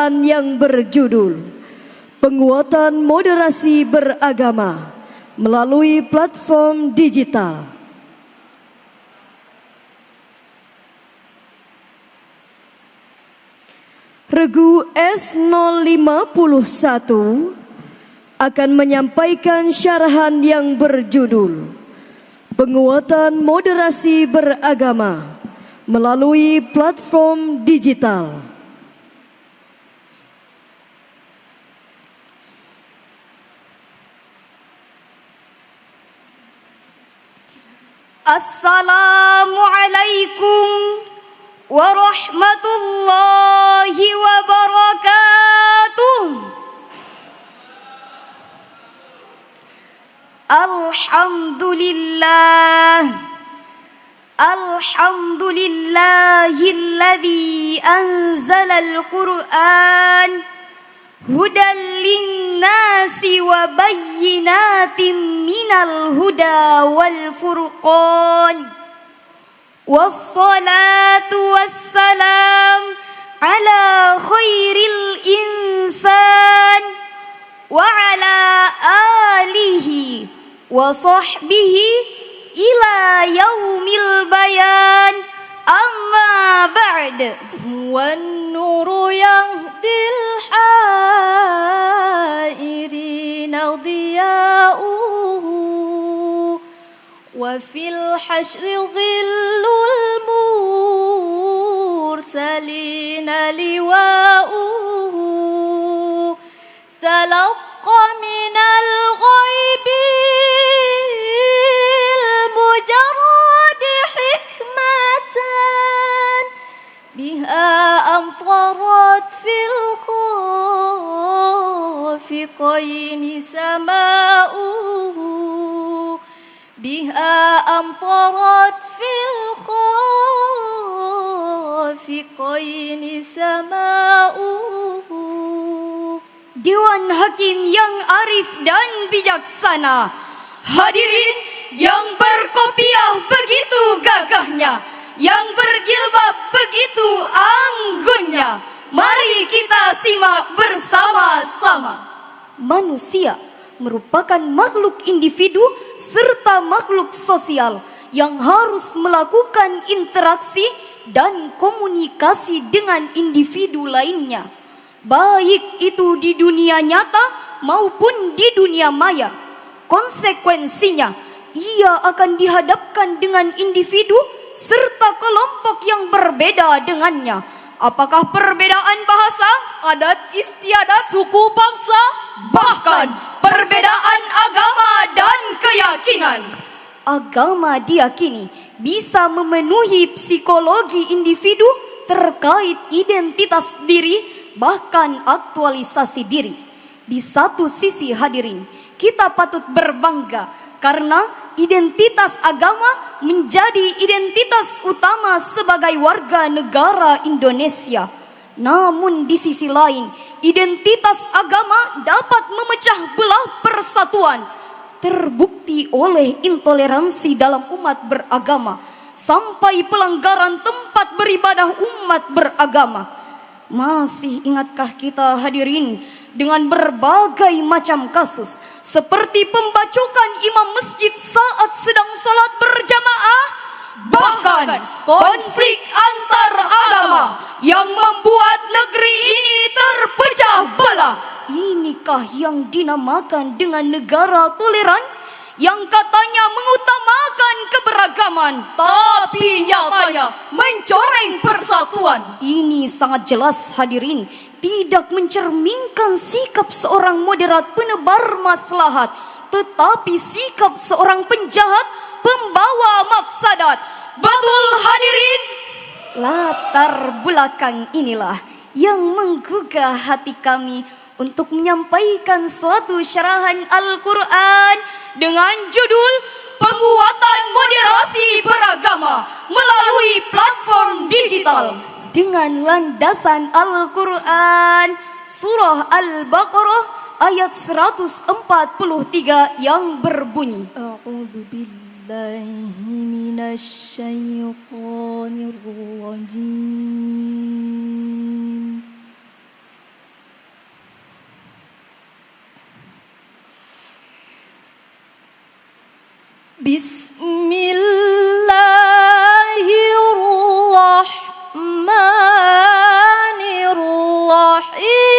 yang berjudul Penguatan Moderasi Beragama melalui platform digital. Regu S051 akan menyampaikan syarahan yang berjudul Penguatan Moderasi Beragama melalui platform digital. Assalamualaikum warahmatullahi wabarakatuh. Alhamdulillahilladzi anzalal Qur'an hudan linnasi wa bayyinatin minal huda wal furqan. Wassalatu wassalam ala khairil insan wa ala alihi wa sahbihi ila yaumil bayan. Amma ba'd. Wan nuru yahdil hairina diya'uhu wa fil hashri dhillul mursalina liwa'uhu talaqqa minal ghaibil mujarrad hikmatan biha amtarat fil khafiqaini sama'uhu biha amtarat fil khafiqaini sama'uhu. Dewan Hakim yang arif dan bijaksana, hadirin yang berkopiah begitu gagahnya, yang berjilbab begitu anggunnya, mari kita simak bersama-sama. Manusia merupakan makhluk individu serta makhluk sosial yang harus melakukan interaksi dan komunikasi dengan individu lainnya, baik itu di dunia nyata maupun di dunia maya. Konsekuensinya, ia akan dihadapkan dengan individu serta kelompok yang berbeda dengannya. Apakah perbedaan bahasa, adat istiadat, suku bangsa, bahkan perbedaan agama dan keyakinan. Agama diyakini bisa memenuhi psikologi individu terkait identitas diri, bahkan aktualisasi diri. Di satu sisi hadirin, kita patut berbangga karena identitas agama menjadi identitas utama sebagai warga negara Indonesia. Namun di sisi lain, identitas agama dapat memecah belah persatuan. Terbukti oleh intoleransi dalam umat beragama sampai pelanggaran tempat beribadah umat beragama. Masih ingatkah kita hadirin dengan berbagai macam kasus seperti pembacokan imam masjid saat sedang salat berjamaah, bahkan konflik antar agama yang membuat negeri ini terpecah belah. Inikah yang dinamakan dengan negara toleran yang katanya mengutamakan keberagaman, tapi nyatanya mencoreng persatuan? Ini sangat jelas hadirin tidak mencerminkan sikap seorang moderat penebar maslahat, tetapi sikap seorang penjahat pembawa mafsadat. Betul hadirin? Latar belakang inilah yang menggugah hati kami untuk menyampaikan suatu syarahan Al-Quran dengan judul Penguatan Moderasi Beragama melalui platform digital, dengan landasan Al-Quran Surah Al-Baqarah ayat 143 yang berbunyi, A'udzu billahi minasy syaithanir rajim. Bismillahirrahmanirrahim.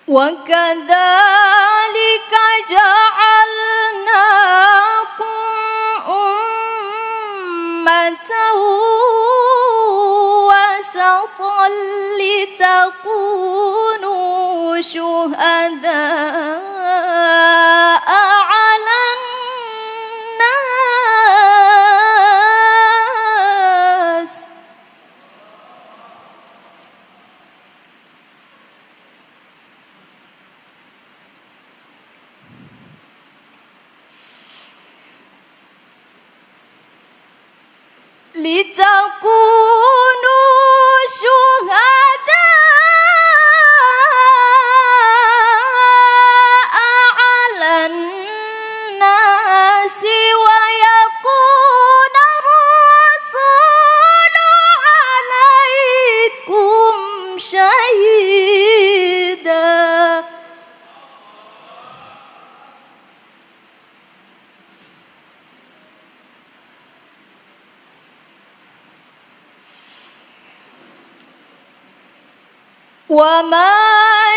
وَكَذَلِكَ جَعَلْنَاكُمْ أُمَّةً وَسَطًا لِتَكُونُوا شُهَدَاءَ عَلَى النَّاسِ. لِتَكُونُوا شُهَدَاءَ عَلَى النَّاسِ وَيَكُونَ الرَّسُولُ عَلَيْكُمْ شَهِيدًا. وَمَا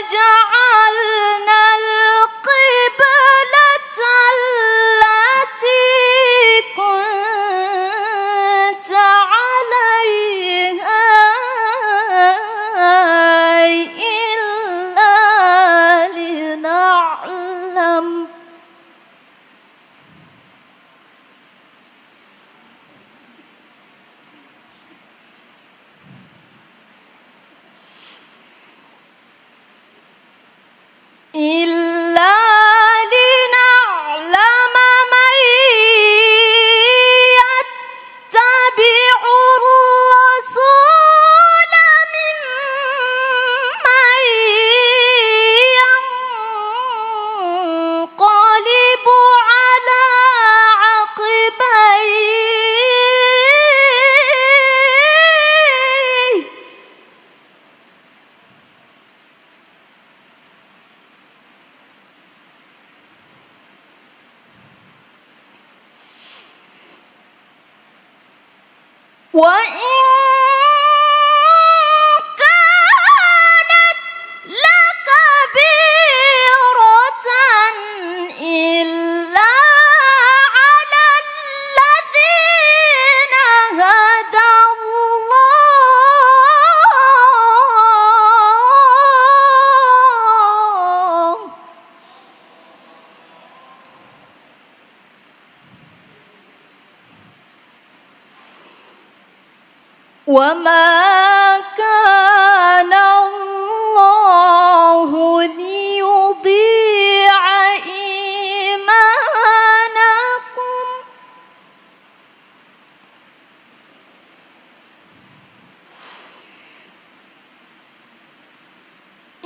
جَعَلْنَا الْقِبْلَةَ الَّتِي كُنتَ عَلَيْهَا إِلَّا لِنَعْلَمَ مَن يَتَّبِعُ الرَّسُولَ مِمَّن يَنقَلِبُ عَلَى عَقِبَيْهِ وَإِن كَانَتْ لَكَبِيرَةً إِلَّا عَلَى الَّذِينَ هَدَى اللَّهُ. وَمَا كَانَ اللَّهُ لِيُضِيعَ إِيمَانَكُمْ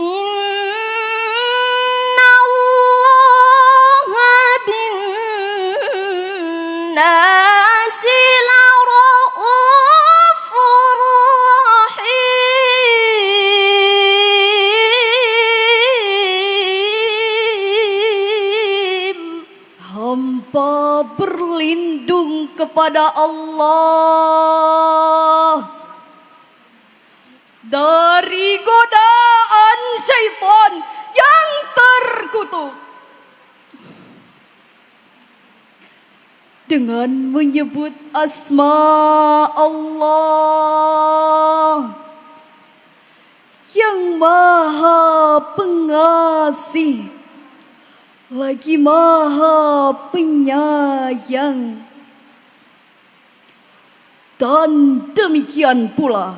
إِنَّ اللَّهَ بِالنَّاسِ لَرَءُوفٌ رَحِيمٌ. Hamba berlindung kepada Allah dari godaan syaitan yang terkutuk dengan menyebut asma Allah yang Maha Pengasih lagi Maha Penyayang. Dan demikian pula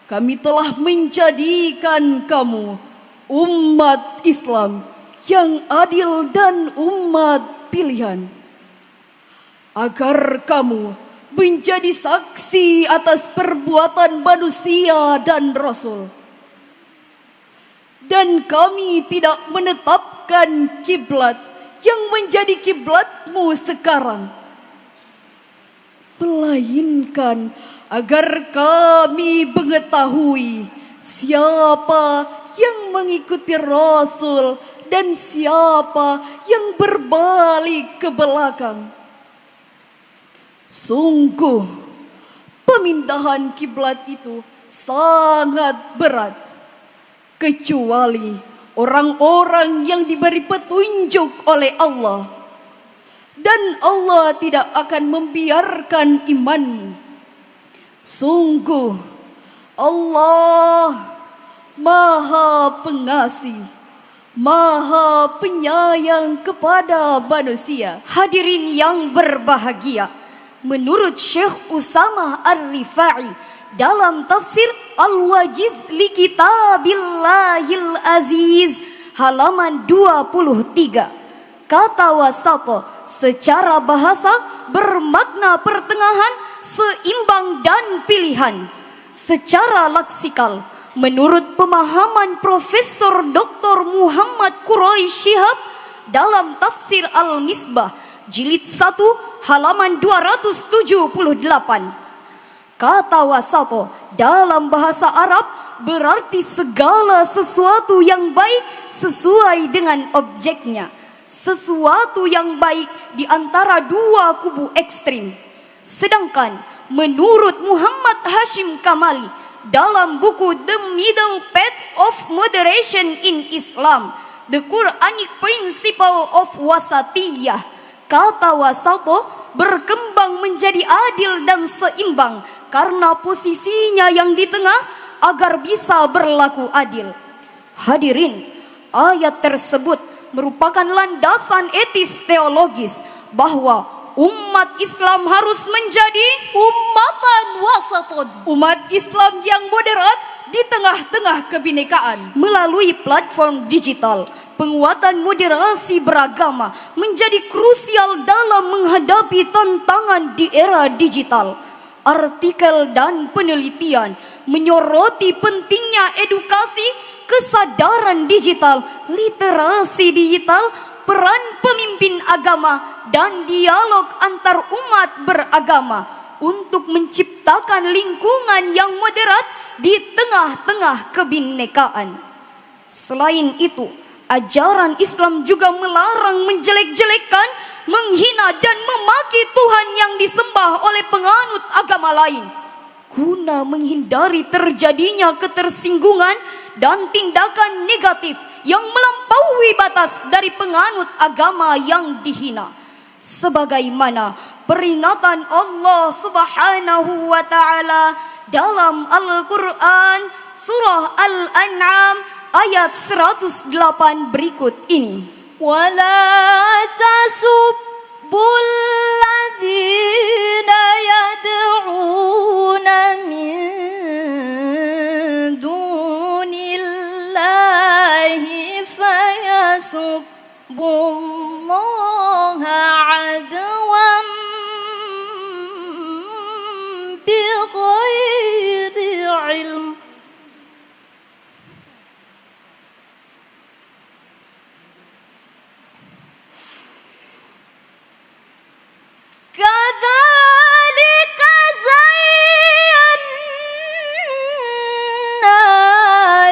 kami telah menjadikan kamu umat Islam yang adil dan umat pilihan, agar kamu menjadi saksi atas perbuatan manusia dan Rasul, dan kami tidak menetapkan kiblat yang menjadi kiblatmu sekarang, melainkan agar kami mengetahui siapa yang mengikuti Rasul dan siapa yang berbalik ke belakang. Sungguh, pemindahan kiblat itu sangat berat, kecuali orang-orang yang diberi petunjuk oleh Allah. Dan Allah tidak akan membiarkan imanmu. Sungguh, Allah Maha Pengasih, Maha Penyayang kepada manusia. Hadirin yang berbahagia, menurut Syekh Usamah Ar-Rifai dalam tafsir Al-Wajiz li Kitabillahil Aziz halaman 23, kata wasata secara bahasa bermakna pertengahan, seimbang dan pilihan. Secara leksikal, menurut pemahaman Profesor Dr. Muhammad Quraish Shihab dalam tafsir Al-Misbah jilid 1 halaman 278, kata wasato dalam bahasa Arab berarti segala sesuatu yang baik sesuai dengan objeknya, sesuatu yang baik di antara dua kubu ekstrim. Sedangkan menurut Muhammad Hashim Kamali dalam buku The Middle Path of Moderation in Islam, The Quranic Principle of Wasatiyah, kata wasato berkembang menjadi adil dan seimbang karena posisinya yang di tengah agar bisa berlaku adil. Hadirin, ayat tersebut merupakan landasan etis teologis bahwa umat Islam harus menjadi ummatan wasatun, umat Islam yang moderat di tengah-tengah kebinekaan. Melalui platform digital, penguatan moderasi beragama menjadi krusial dalam menghadapi tantangan di era digital. Artikel dan penelitian menyoroti pentingnya edukasi, kesadaran digital, literasi digital, peran pemimpin agama, dan dialog antar umat beragama untuk menciptakan lingkungan yang moderat di tengah-tengah kebinekaan. Selain itu, ajaran Islam juga melarang menjelek-jelekan, menghina dan memaki Tuhan yang disembah oleh penganut agama lain, guna menghindari terjadinya ketersinggungan dan tindakan negatif yang melampaui batas dari penganut agama yang dihina. Sebagaimana peringatan Allah Subhanahu wa taala dalam Al-Qur'an surah Al-An'am ayat 108 berikut ini. Wala tasubbul ladzina yad'una min dunillahi fayasubbullaha adwan bighairi ilm. Kadzalika zayyana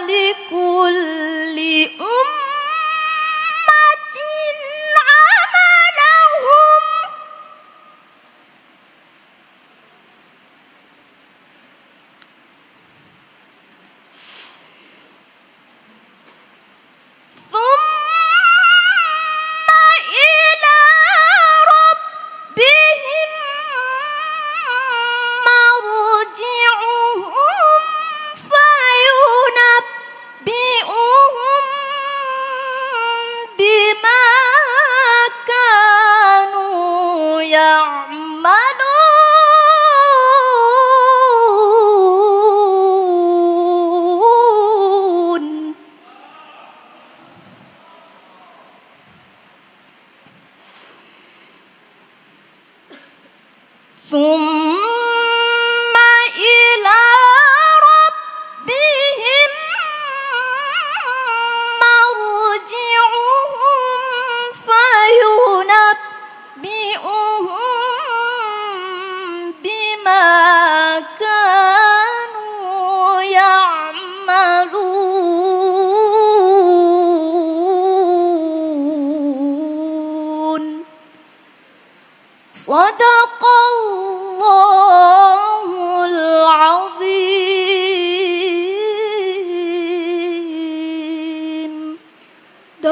likulli ummatin amalahum thumma ila rabbihim marji'uhum fayunabbi'uhum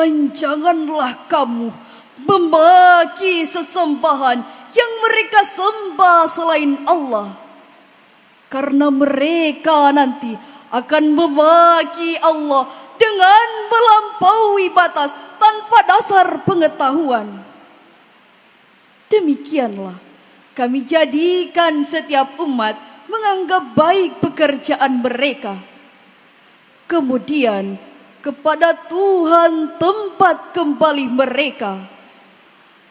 Dan janganlah kamu memaki sesembahan yang mereka sembah selain Allah. Karena mereka nanti akan memaki Allah dengan melampaui batas tanpa dasar pengetahuan. Demikianlah kami jadikan setiap umat menganggap baik pekerjaan mereka. Kemudian kepada Tuhan tempat kembali mereka.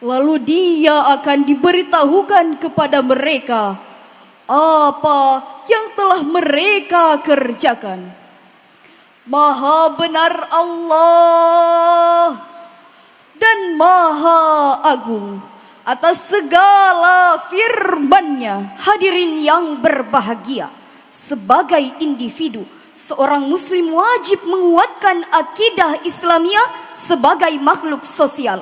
Lalu Dia akan diberitahukan kepada mereka apa yang telah mereka kerjakan. Maha benar Allah dan Maha Agung atas segala firman-Nya. Hadirin yang berbahagia, sebagai individu, seorang muslim wajib menguatkan akidah Islamiyah sebagai makhluk sosial.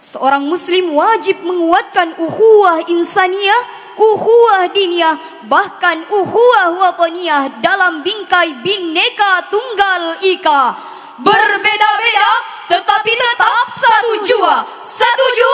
Seorang muslim wajib menguatkan ukhuwah insaniyah, ukhuwah diniyah, bahkan ukhuwah wataniyah dalam bingkai Bhinneka Tunggal Ika. Berbeda-beda tetapi tetap satu jua. Setuju?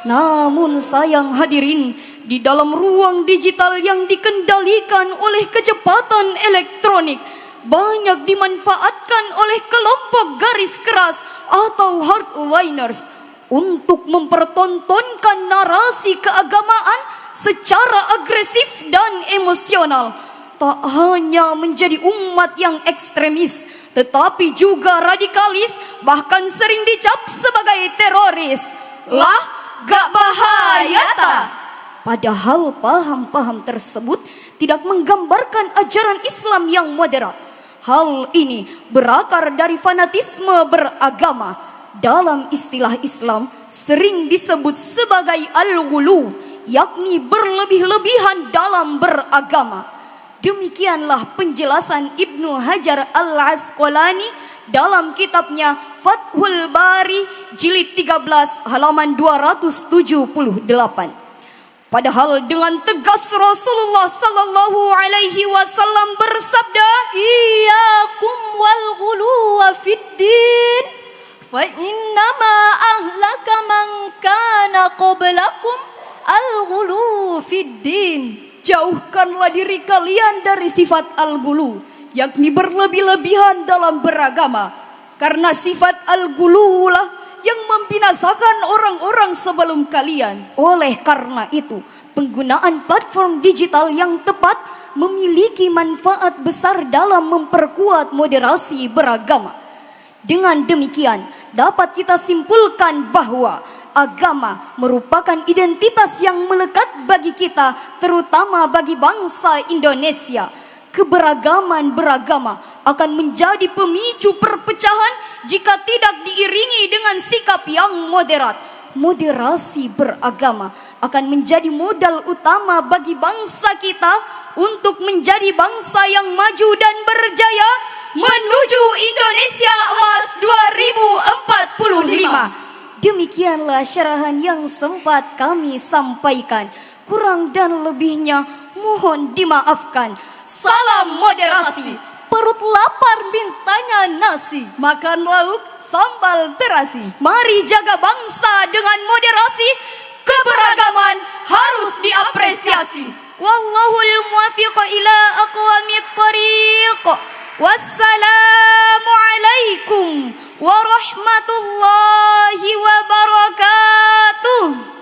Namun sayang hadirin, di dalam ruang digital yang dikendalikan oleh kecepatan elektronik, banyak dimanfaatkan oleh kelompok garis keras atau hardliners untuk mempertontonkan narasi keagamaan secara agresif dan emosional. Tak hanya menjadi umat yang ekstremis, tetapi juga radikalis, bahkan sering dicap sebagai teroris. Lah, gak bahaya tak? Padahal paham-paham tersebut tidak menggambarkan ajaran Islam yang moderat. Hal ini berakar dari fanatisme beragama. Dalam istilah Islam sering disebut sebagai al-ghulu, yakni berlebih-lebihan dalam beragama. Demikianlah penjelasan Ibnu Hajar Al-Asqalani dalam kitabnya Fathul Bari jilid 13 halaman 278. Padahal dengan tegas Rasulullah sallallahu alaihi wasallam bersabda, Iyyakum wal ghuluwa fid din, fa innama ahlaka man kana qablakum al-ghulu fid din. Jauhkanlah diri kalian dari sifat al-ghulu, yakni berlebih-lebihan dalam beragama. Karena sifat al-ghulu lah yang membinasakan orang-orang sebelum kalian. oleh karena itu, penggunaan platform digital yang tepat memiliki manfaat besar dalam memperkuat moderasi beragama. Dengan demikian, dapat kita simpulkan bahwa agama merupakan identitas yang melekat bagi kita, terutama bagi bangsa Indonesia. Keberagaman beragama akan menjadi pemicu perpecahan jika tidak diiringi dengan sikap yang moderat. Moderasi beragama akan menjadi modal utama bagi bangsa kita untuk menjadi bangsa yang maju dan berjaya menuju Indonesia Emas 2045. Demikianlah syarahan yang sempat kami sampaikan. Kurang dan lebihnya mohon dimaafkan. Salam moderasi. Perut lapar mintanya nasi. Makan lauk sambal terasi. Mari jaga bangsa dengan moderasi. Keberagaman harus diapresiasi. Wallahul muwaffiq ila aqwamit thariq. Wassalamu alaikum warahmatullahi wabarakatuh.